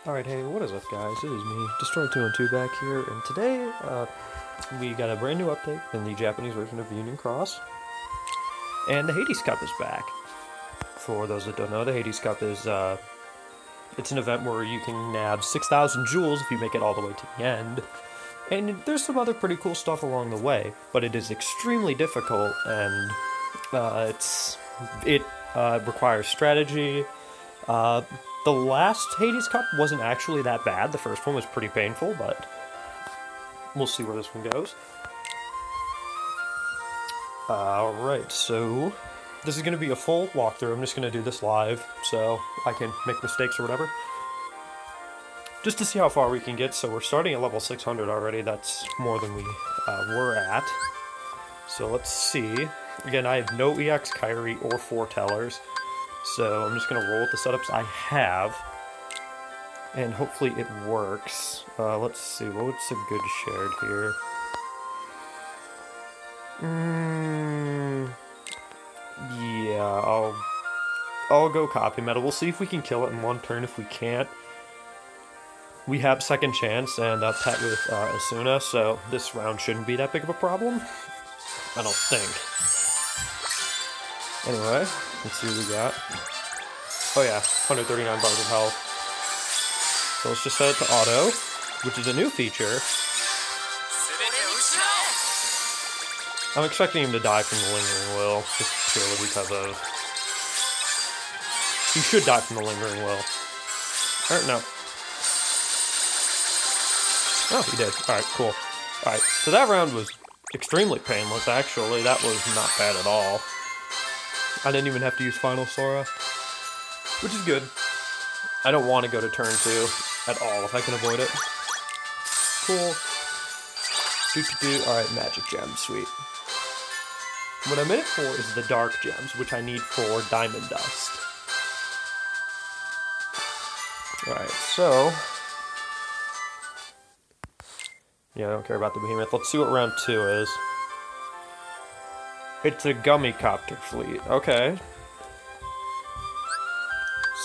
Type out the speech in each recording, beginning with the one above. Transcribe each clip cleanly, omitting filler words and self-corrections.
Alright, hey, what is up guys? It is me, Destroy212 back here, and today, we got a brand new update in the Japanese version of Union Cross, and the Hades Cup is back. For those that don't know, the Hades Cup is, it's an event where you can nab 6,000 jewels if you make it all the way to the end, and there's some other pretty cool stuff along the way, but it is extremely difficult, and, it requires strategy. The last Hades Cup wasn't actually that bad. The first one was pretty painful, but we'll see where this one goes. Alright, so this is going to be a full walkthrough. I'm just going to do this live, so I can make mistakes or whatever. Just to see how far we can get. So we're starting at level 600 already. That's more than we were at. So let's see. Again, I have no EX Kyrie or foretellers. So I'm just going to roll with the setups I have, and hopefully it works. Let's see, what's a good shared here? Yeah, I'll go copy meta. We'll see if we can kill it in one turn. If we can't, we have second chance and a pet with Asuna, so this round shouldn't be that big of a problem. I don't think. Anyway, let's see what we got. Oh yeah, 139 bars of health. So let's just set it to auto, which is a new feature. I'm expecting him to die from the Lingering Will, just purely because of... He should die from the Lingering Will. Or, no. Oh, he did. Alright, cool. Alright, so that round was extremely painless, actually. That was not bad at all. I didn't even have to use Final Sora, which is good. I don't want to go to turn 2 at all if I can avoid it. Cool. Alright, Magic Gems, sweet. What I'm in it for is the Dark Gems, which I need for Diamond Dust. Alright, so... yeah, I don't care about the Behemoth. Let's see what round 2 is. It's a Gummy Copter fleet. Okay.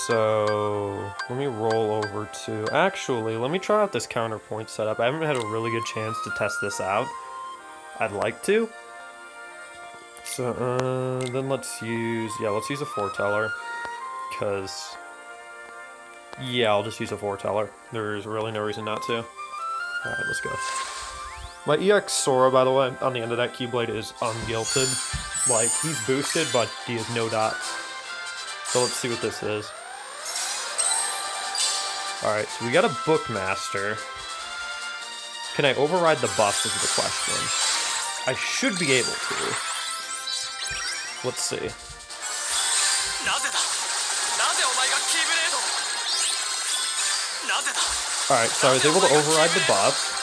So, let me roll over to... Actually, let me try out this counterpoint setup. I haven't had a really good chance to test this out. I'd like to. So, then let's use... yeah, let's use a foreteller. Because... yeah, I'll just use a foreteller. There's really no reason not to. Alright, let's go. My EX Sora, by the way, on the end of that Keyblade is ungilted. Like, he's boosted, but he has no dots. So let's see what this is. Alright, so we got a Bookmaster. Can I override the buff is the question. I should be able to. Let's see. Alright, so I was able to override the buff.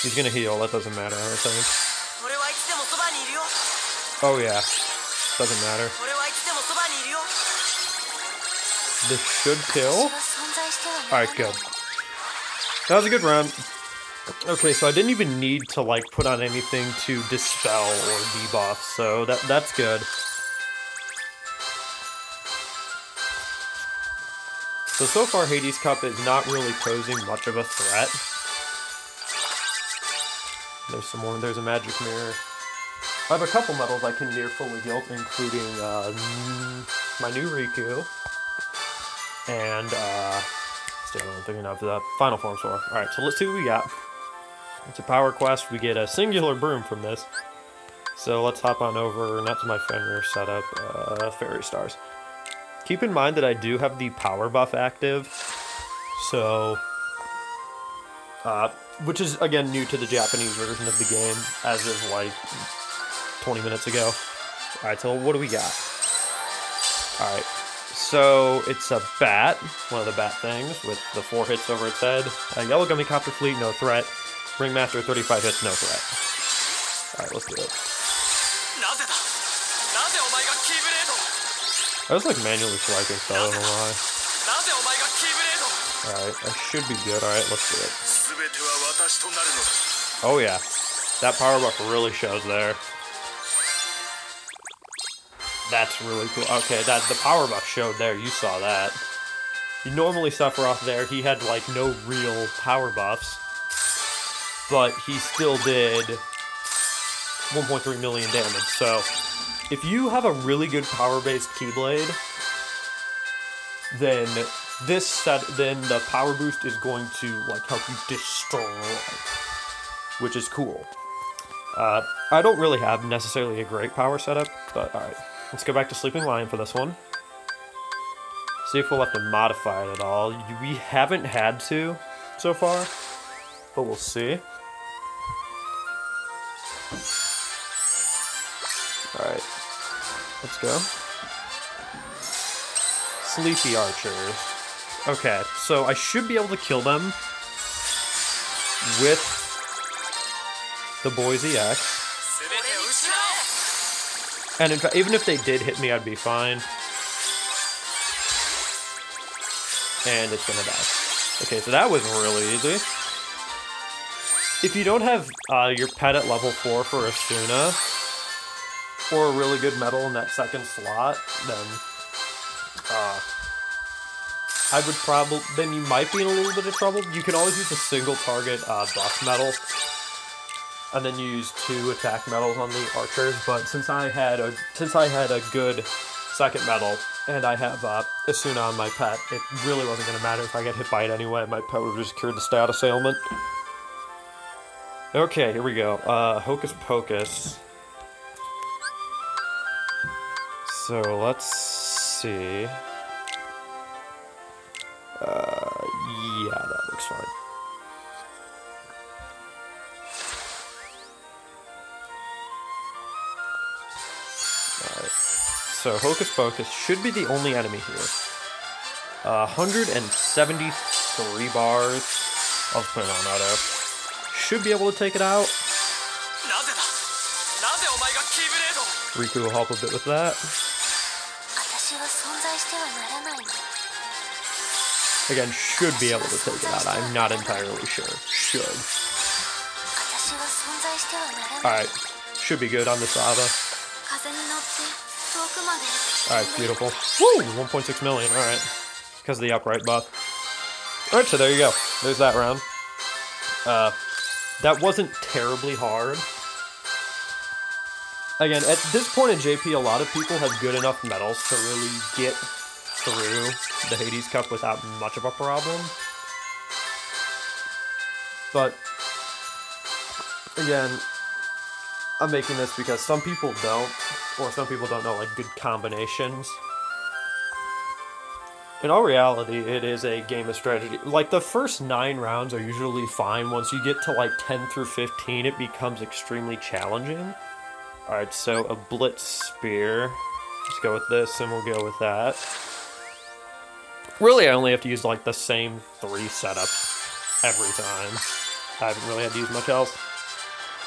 He's gonna heal, that doesn't matter, I think. Oh yeah, doesn't matter. This should kill. Alright, good. That was a good round. Okay, so I didn't even need to, like, put on anything to dispel or debuff, so that's good. So far Hades Cup is not really posing much of a threat. There's some more. There's a magic mirror. I have a couple medals I can near fully heal, including my new Riku and still I'm thinking of the Final Form Sora. All right, so let's see what we got. It's a power quest. We get a singular broom from this. So let's hop on over, not to my Fenrir setup, Fairy Stars. Keep in mind that I do have the power buff active, so. Which is, again, new to the Japanese version of the game, as of, like, 20 minutes ago. Alright, so what do we got? Alright, so it's a bat, one of the bat things, with the 4 hits over its head. A Yellow Gummy Copter Fleet, no threat. Ringmaster, 35 hits, no threat. Alright, let's do it. I was, like, manually swiping, so I don't know why. Alright, I should be good. Alright, let's do it. Oh yeah, that power buff really shows there. That's really cool. Okay, the power buff showed there. You saw that. Normally Sephiroth there, he had like no real power buffs, but he still did 1.3 million damage. So if you have a really good power-based Keyblade, then then the power boost is going to like help you destroy, which is cool. I don't really have necessarily a great power setup, but alright. Let's go back to Sleeping Lion for this one. See if we'll have to modify it at all. We haven't had to so far, but we'll see. Alright, let's go. Sleepy archers. Okay, so I should be able to kill them with the Boise X. And in fact, even if they did hit me, I'd be fine. And it's gonna die. Okay, so that was really easy. If you don't have your pet at level 4 for Asuna, or a really good medal in that second slot, then I would probably, then you might be in a little bit of trouble. You can always use a single target buff medal, and then use 2 attack medals on the archers. But since I had a good second medal, and I have Asuna on my pet, it really wasn't going to matter if I get hit by it anyway. My pet would have just cured the status ailment. Okay, here we go. Hocus Pocus. So let's see. Yeah, that looks fine. Alright. So Hocus Pocus should be the only enemy here. 173 bars. I'll just put it on auto. Should be able to take it out. Riku will help a bit with that. Again, should be able to take it out. I'm not entirely sure. Should. Alright. Should be good on the Saba. Alright, beautiful. Woo! 1.6 million, alright. Because of the upright buff. Alright, so there you go. There's that round. That wasn't terribly hard. Again, at this point in JP, a lot of people have good enough medals to really get through the Hades Cup without much of a problem. But, again, I'm making this because some people don't, or some people don't know, like, good combinations. In all reality, it is a game of strategy. Like, the first 9 rounds are usually fine. Once you get to, like, 10 through 15, it becomes extremely challenging. Alright, so a Blitz Spear. Let's go with this, and we'll go with that. Really, I only have to use, like, the same 3 setups every time. I haven't really had to use much else.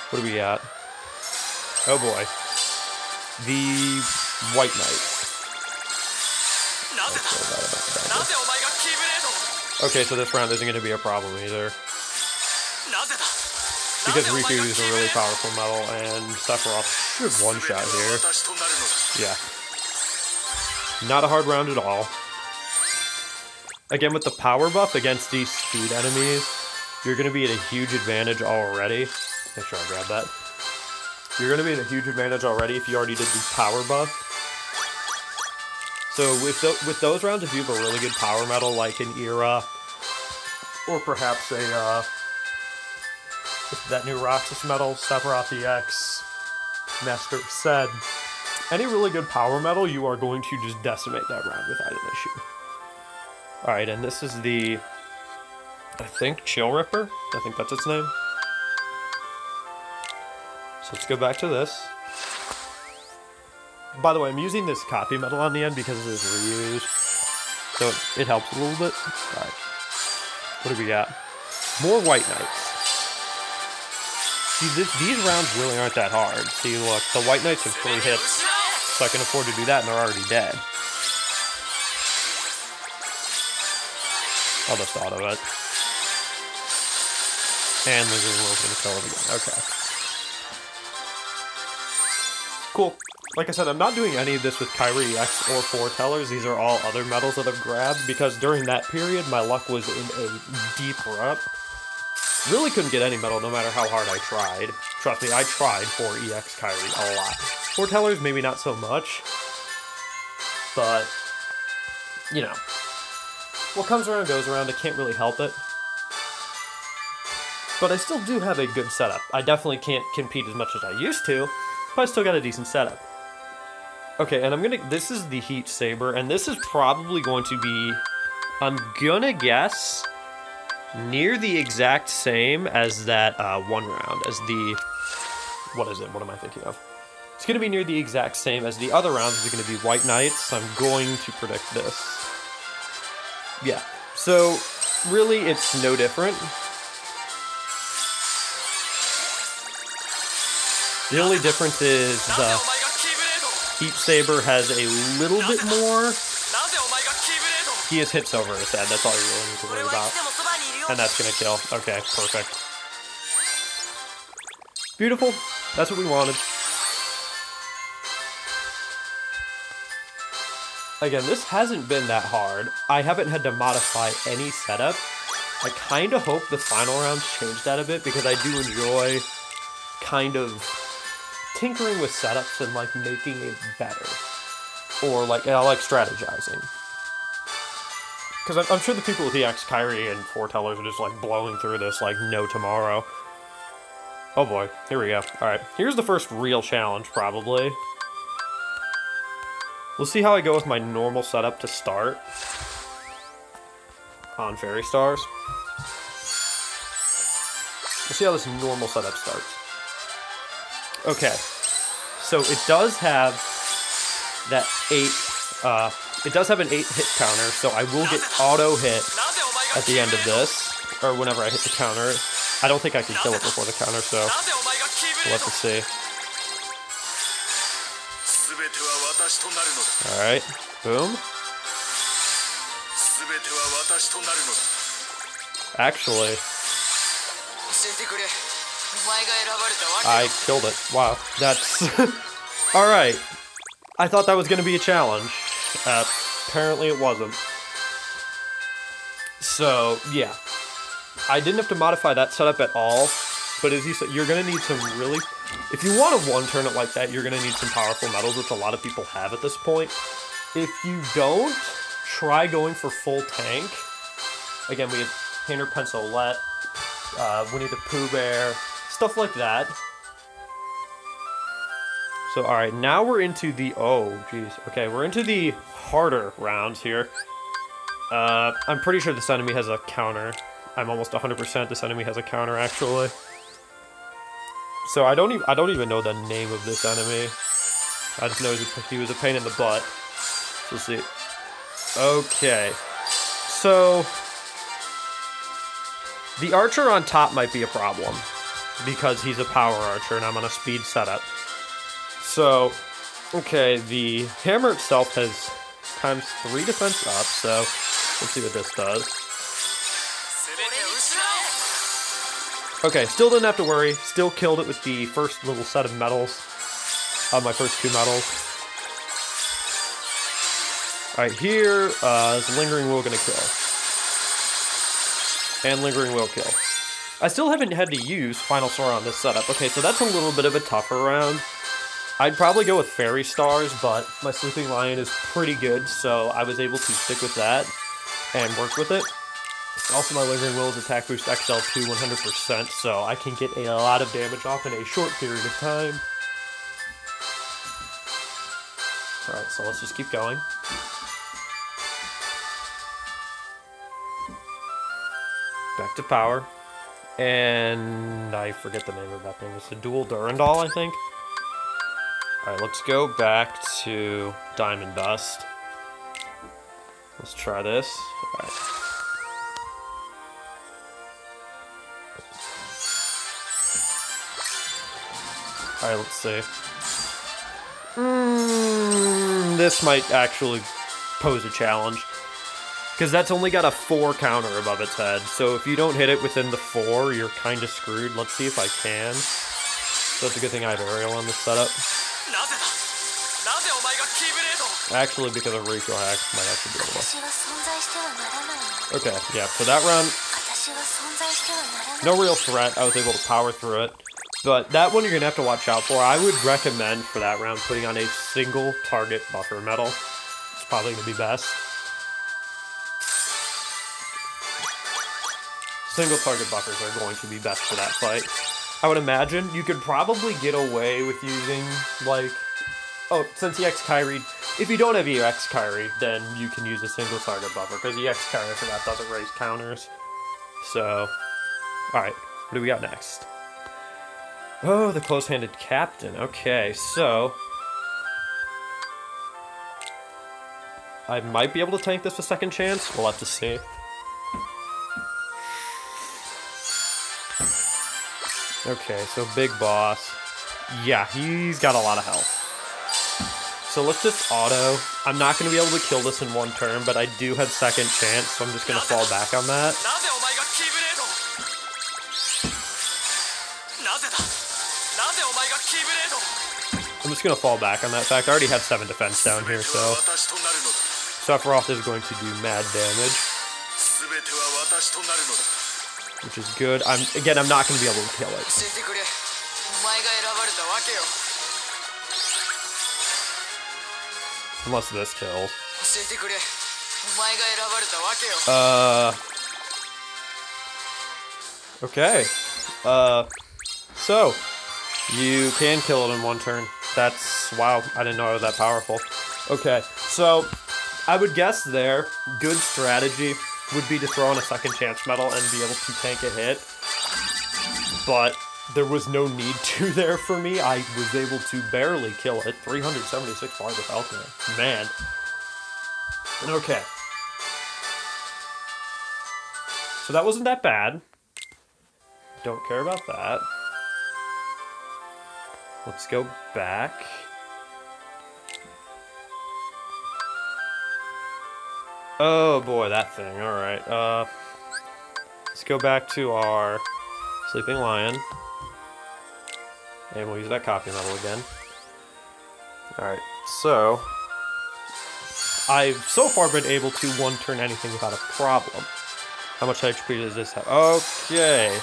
What do we got? Oh boy. The White Knights. Okay, so this round isn't going to be a problem either. Because Riku is a really powerful medal, and Sephiroth should one-shot here. Yeah. Not a hard round at all. Again, with the power buff against these speed enemies, you're going to be at a huge advantage already. Make sure I grab that. You're going to be at a huge advantage already if you already did the power buff. So with those rounds, if you have a really good power medal like an Era, or perhaps a that new Roxas medal, Sephiroth EX, Master said, any really good power medal, you are going to just decimate that round without an issue. Alright, and this is the, I think, Chill Ripper? I think that's its name. So let's go back to this. By the way, I'm using this copy medal on the end because it is reused, so it helps a little bit. Alright. What do we got? More White Knights. See, these rounds really aren't that hard. See, look, the White Knights have 3 hits, so I can afford to do that, and they're already dead. I'll just auto it. And Lizard Will's gonna kill it again. Okay. Cool. like I said, I'm not doing any of this with Kyrie X or foretellers. These are all other medals that I've grabbed, because during that period, my luck was in a deep rut. Really couldn't get any medal no matter how hard I tried. Trust me, I tried for EX Kyrie a lot. Foretellers, maybe not so much. But, you know. What comes around goes around. I can't really help it. But I still do have a good setup. I definitely can't compete as much as I used to, but I still got a decent setup. Okay, and this is the Heat Saber, and this is probably going to be, I'm gonna guess, near the exact same as that one round, as the, what am I thinking of? It's gonna be near the exact same as the other rounds, which are gonna be White Knights. I'm going to predict this. Yeah, so really it's no different. The only difference is the Heat Saber has a little bit more. He has hits over his head, that's all you really need to worry about. And that's gonna kill. Okay, perfect. Beautiful. That's what we wanted. Again, this hasn't been that hard. I haven't had to modify any setup. I kind of hope the final rounds change that a bit, because I do enjoy kind of tinkering with setups and like making it better. Or like, I like strategizing. Because I'm sure the people with EX Kyrie and foretellers are just like blowing through this like no tomorrow. Oh boy, here we go. Alright, here's the first real challenge probably. We'll see how I go with my normal setup to start on Fairy Stars. We'll see how this normal setup starts. Okay, so it does have that 8, it does have an 8 hit counter, so I will get auto hit at the end of this, or whenever I hit the counter. I don't think I can kill it before the counter, so we'll have to see. Alright, boom. Actually, I killed it. Wow, that's... Alright, I thought that was going to be a challenge. Apparently it wasn't. So, yeah. I didn't have to modify that setup at all, but as you said, you're going to need some really... If you want to one-turn it like that, you're going to need some powerful medals, which a lot of people have at this point. If you don't, try going for full tank. Again, we have Painter Pencilette, Winnie the Pooh Bear, stuff like that. So, alright, now we're into the... Oh, jeez. Okay, we're into the harder rounds here. I'm pretty sure this enemy has a counter. I'm almost 100% this enemy has a counter, actually. So I don't even know the name of this enemy. I just know he was a pain in the butt. So let's see. Okay. So the archer on top might be a problem, because he's a power archer and I'm on a speed setup. So, okay, the hammer itself has ×3 defense up, so let's see what this does. Okay, still didn't have to worry. Still killed it with the first little set of medals. My first 2 medals. Alright, here is Lingering Will gonna kill. And Lingering Will kill. I still haven't had to use Final Sora on this setup. Okay, so that's a little bit of a tougher round. I'd probably go with Fairy Stars, but my Sleeping Lion is pretty good, so I was able to stick with that and work with it. Also, my Lingering Will is attack boost XL2 100%, so I can get a lot of damage off in a short period of time. Alright, so let's just keep going. Back to power. And I forget the name of that thing. It's a dual Durandal, I think. Alright, let's go back to Diamond Dust. Let's try this. Alright. Alright, let's see. This might actually pose a challenge. Because that's only got a 4 counter above its head. So if you don't hit it within the 4, you're kind of screwed. Let's see if I can. So it's a good thing I have aerial on this setup. Actually, because of ratio hack, might actually be able to. Okay, yeah, for that round, no real threat. I was able to power through it. But that one you're going to have to watch out for. I would recommend for that round putting on a single target buffer medal. It's probably going to be best. Single target buffers are going to be best for that fight. I would imagine you could probably get away with using, like... Oh, since EX Kyrie... If you don't have EX Kyrie, then you can use a single target buffer, because EX Kyrie for that doesn't raise counters. So... Alright, what do we got next? Oh, the close-handed captain. Okay, so... I might be able to tank this a second chance. We'll have to see. Okay, so big boss. Yeah, he's got a lot of health. So let's just auto. I'm not going to be able to kill this in one turn, but I do have second chance, so I'm just going to fall back on that. I'm just going to fall back on that fact. I already have 7 defense down here, so... Sephiroth is going to do mad damage. Which is good. I'm not going to be able to kill it. Unless this kills. Okay. So, you can kill it in one turn. That's, wow, I didn't know I was that powerful. Okay, so, I would guess there, good strategy would be to throw in a second chance medal and be able to tank a hit. But there was no need to there for me. I was able to barely kill it. 376 bars of health there. Man. Okay. So that wasn't that bad. Don't care about that. Let's go back. Oh boy, that thing. Alright, let's go back to our Sleeping Lion. And we'll use that copy medal again. Alright, so... I've so far been able to one-turn anything without a problem. How much HP does this have? Okay.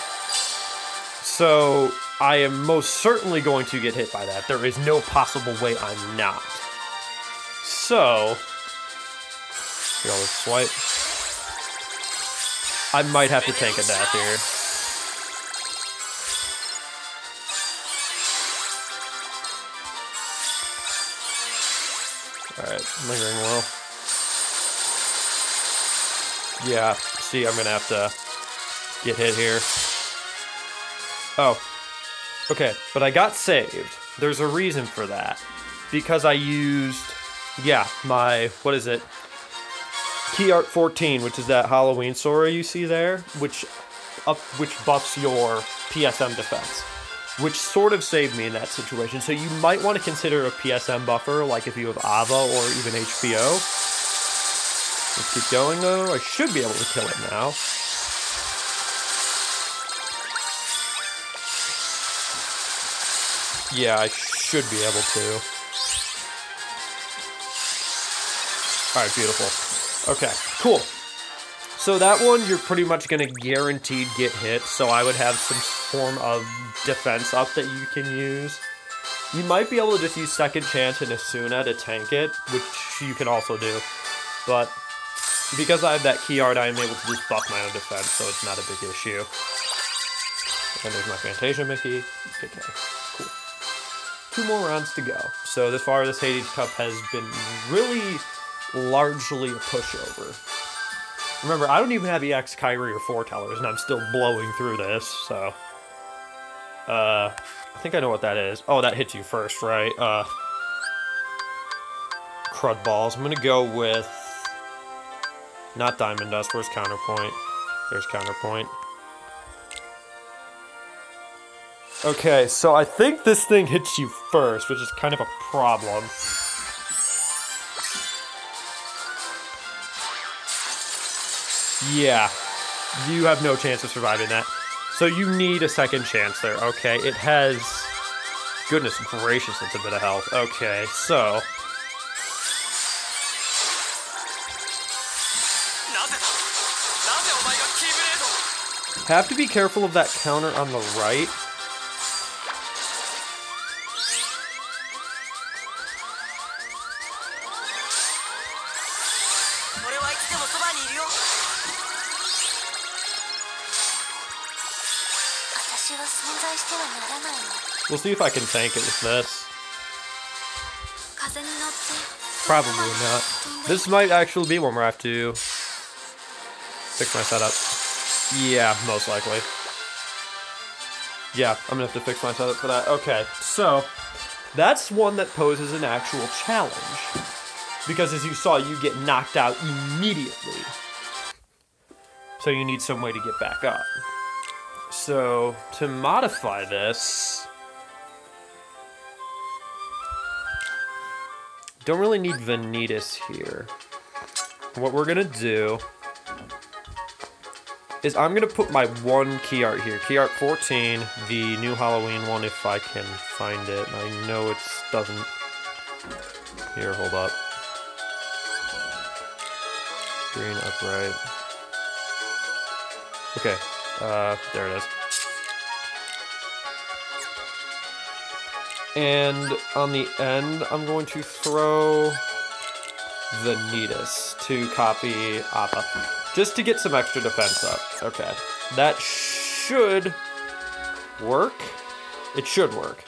So, I am most certainly going to get hit by that. There is no possible way I'm not. So... Here, I'll swipe. I might have to tank a death here. Alright, lingering well. Yeah, see, I'm gonna have to get hit here. Oh. Okay, but I got saved. There's a reason for that. Because I used, yeah, my, what is it? Key Art 14, which is that Halloween Sora you see there, which buffs your PSM defense, which sort of saved me in that situation. So you might want to consider a PSM buffer, like if you have Ava or even HBO. Let's keep going though. I should be able to kill it now. Yeah, I should be able to. Alright, beautiful. Okay, cool. So that one, you're pretty much going to guaranteed get hit, so I would have some form of defense up that you can use. You might be able to just use Second Chance and Asuna to tank it, which you can also do. But because I have that key art, I am able to just buff my own defense, so it's not a big issue. And there's my Fantasia Mickey. Okay, cool. 2 more rounds to go. So this far, this Hades Cup has been really... largely a pushover. Remember, I don't even have EX Kyrie or Foretellers, and I'm still blowing through this, so... I think I know what that is. Oh, that hits you first, right? Crud Balls. I'm gonna go with... Not Diamond Dust. Where's Counterpoint? There's Counterpoint. Okay, so I think this thing hits you first, which is kind of a problem. Yeah, you have no chance of surviving that. So you need a second chance there. Okay, it has... Goodness gracious, that's a bit of health. Okay, so... Have to be careful of that counter on the right. We'll see if I can tank it with this. Probably not. This might actually be one where I have to fix my setup. Yeah, most likely. Yeah, I'm gonna have to fix my setup for that. Okay, so that's one that poses an actual challenge. Because as you saw, you get knocked out immediately. So you need some way to get back up. So to modify this, don't really need Vanitas here. What we're gonna do is I'm gonna put my one key art here. Key art 14, the new Halloween one if I can find it. I know it doesn't. Here, hold up. Green upright. Okay, there it is. And on the end, I'm going to throw Vanitas to copy Appa. Just to get some extra defense up. Okay. That should work. It should work.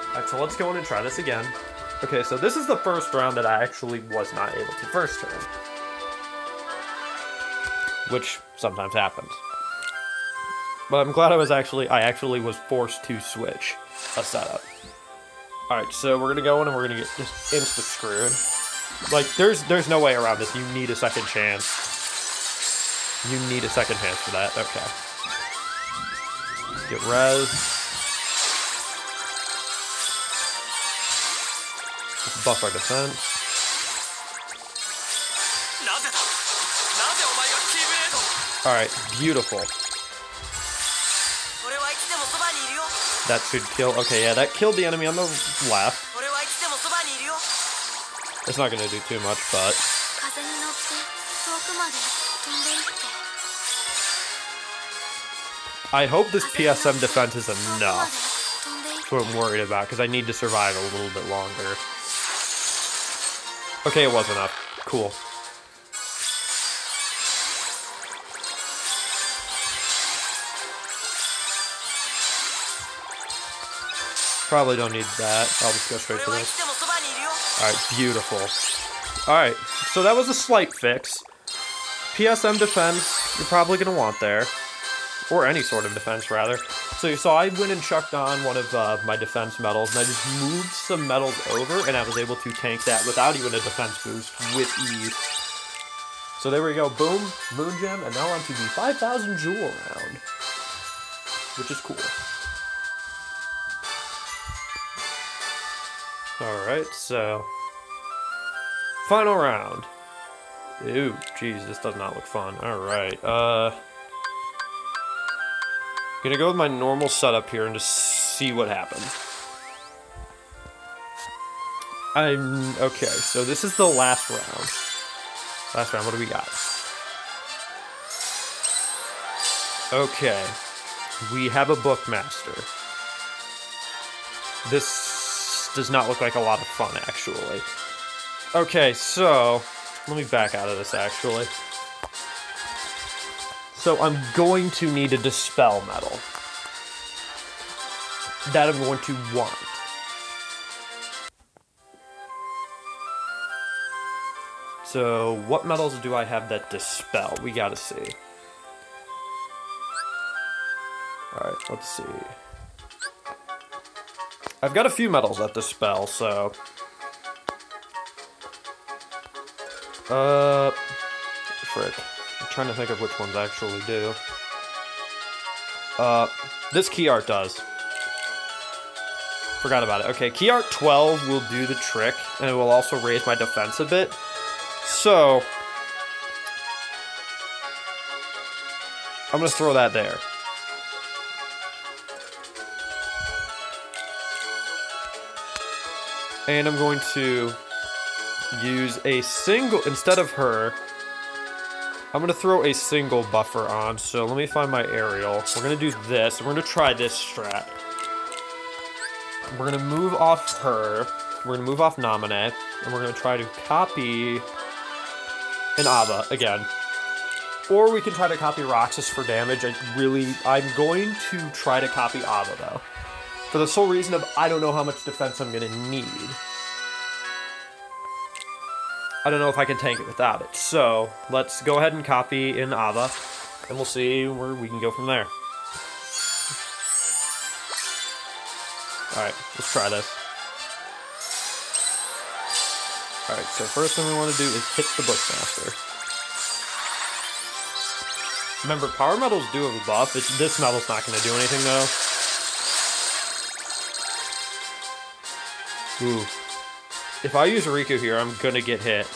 Alright, so let's go in and try this again. Okay, so this is the first round that I actually was not able to first turn. Which sometimes happens. But I'm glad I actually was forced to switch a setup. Alright, so we're gonna go in and we're gonna get just insta-screwed. Like, there's no way around this. You need a second chance. You need a second chance for that. Okay. Get res. Just buff our defense. Alright, beautiful. That should kill. Okay, yeah, that killed the enemy on the left. It's not gonna do too much, but I hope this PSM defense is enough. That's what I'm worried about, because I need to survive a little bit longer. Okay, it was enough. Cool. Probably don't need that. I'll just go straight to this. Alright, beautiful. Alright, so that was a slight fix. PSM defense, you're probably going to want there. Or any sort of defense, rather. So you saw I went and chucked on one of my defense medals, and I just moved some medals over, and I was able to tank that without even a defense boost with ease. So there we go, boom, Moon Gem, and now onto the 5,000 Jewel round. Which is cool. Alright, so final round. Ooh, jeez, this does not look fun. Alright, gonna go with my normal setup here and just see what happens. Okay, so this is the last round. Last round, what do we got? Okay, we have a Bookmaster. This does not look like a lot of fun, actually. Okay, so let me back out of this, actually. So I'm going to need a Dispel medal. That I'm going to want. So what medals do I have that Dispel? We gotta see. Alright, let's see. I've got a few medals that Dispel, so... frick. I'm trying to think of which ones actually do. This key art does. Forgot about it. Okay, key art 12 will do the trick, and it will also raise my defense a bit. So... I'm gonna throw that there. And I'm going to use a single, instead of her, I'm going to throw a single buffer on. So let me find my aerial. We're going to do this. We're going to try this strat. We're going to move off her. We're going to move off Namine. And we're going to try to copy an Ava again. Or we can try to copy Roxas for damage. I'm going to try to copy Ava though. For the sole reason of I don't know how much defense I'm going to need. I don't know if I can tank it without it. So, let's go ahead and copy in Ava, and we'll see where we can go from there. Alright, let's try this. Alright, so first thing we want to do is hit the Bookmaster. Remember, power medals do have a buff. This medal's not going to do anything, though. Ooh. If I use Riku here, I'm gonna get hit.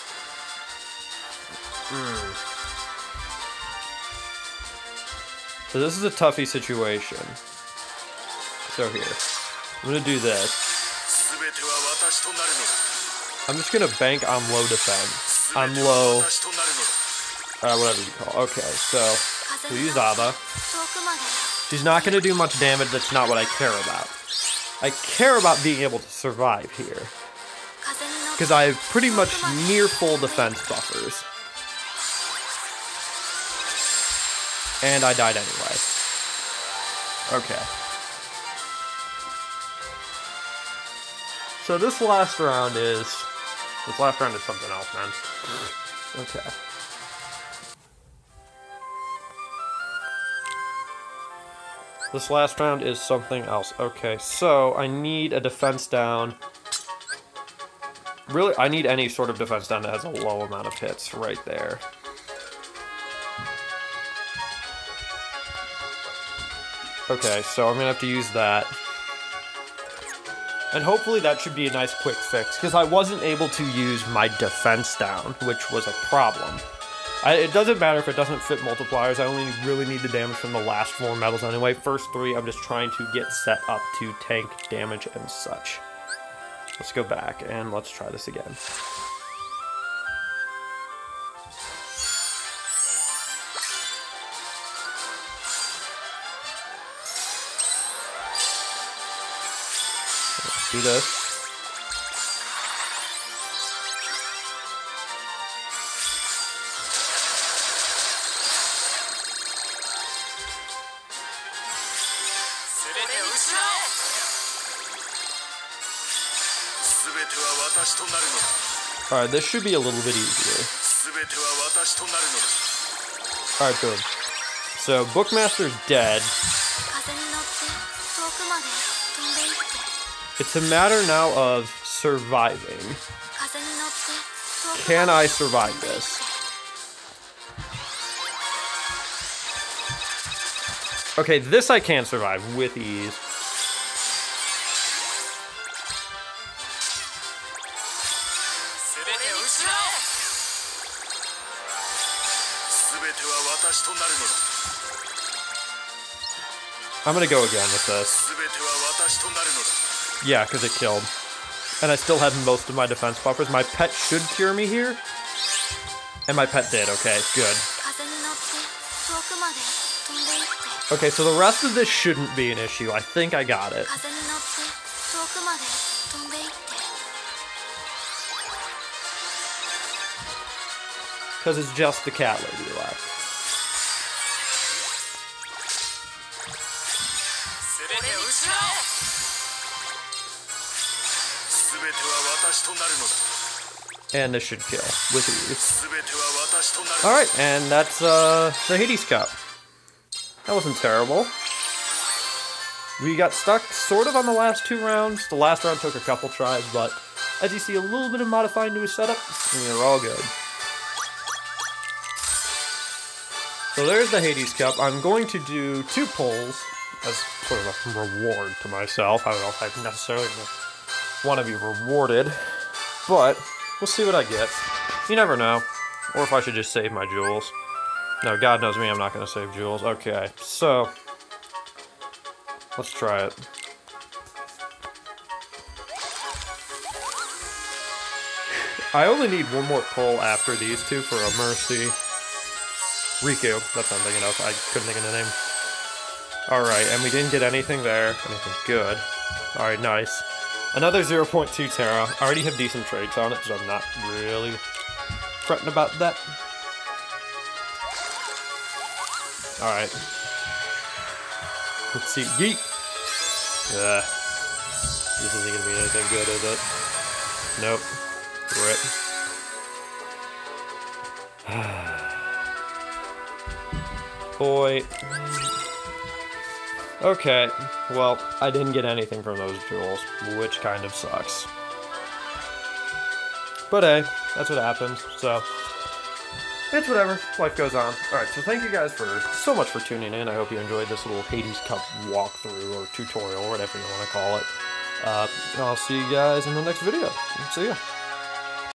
So this is a toughie situation. So here. I'm gonna do this. I'm just gonna bank on low defense. I'm low... whatever you call it. Okay, so... we use Ava. She's not gonna do much damage, that's not what I care about. I care about being able to survive here. Because I have pretty much near full defense buffers. And I died anyway. Okay. So this last round is something else, man. Okay. This last round is something else. Okay, so I need a defense down. Really, I need any sort of defense down that has a low amount of hits right there. Okay, so I'm gonna have to use that. And hopefully that should be a nice quick fix, because I wasn't able to use my defense down, which was a problem. It doesn't matter if it doesn't fit multipliers, I only really need the damage from the last 4 medals anyway. First 3, I'm just trying to get set up to tank damage and such. Let's go back and let's try this again. Let's do this. Alright, this should be a little bit easier. Alright, boom. So, Bookmaster's dead. It's a matter now of surviving. Can I survive this? Okay, this I can survive with ease. I'm gonna go again with this. Yeah, because it killed. And I still had most of my defense buffers. My pet should cure me here. And my pet did, okay, good. Okay, so the rest of this shouldn't be an issue. I think I got it. Because it's just the cat lady left. And this should kill with ease. Alright, and that's the Hades Cup. That wasn't terrible. We got stuck sort of on the last 2 rounds. The last round took a couple tries, but as you see, a little bit of modifying to his setup, and we're all good. So there's the Hades Cup. I'm going to do 2 pulls as sort of a reward to myself. I don't know if I necessarily want to be rewarded, but we'll see what I get. You never know. Or if I should just save my jewels. No, God knows me, I'm not going to save jewels. Okay, so let's try it. I only need one more pull after these two for a Mercy. Riku, that's what I'm thinking of. I couldn't think of the name. Alright, and we didn't get anything there. Anything good. Alright, nice. Another 0.2 Terra. I already have decent traits on it, so I'm not really fretting about that. Alright. Let's see. Yeet! This isn't gonna be anything good, is it? Nope. Rip. Boy. Okay, well, I didn't get anything from those jewels, which kind of sucks. But hey, that's what happens, so it's whatever, life goes on. Alright, so thank you guys so much for tuning in. I hope you enjoyed this little Hades Cup walkthrough, or tutorial, or whatever you want to call it. I'll see you guys in the next video. See ya.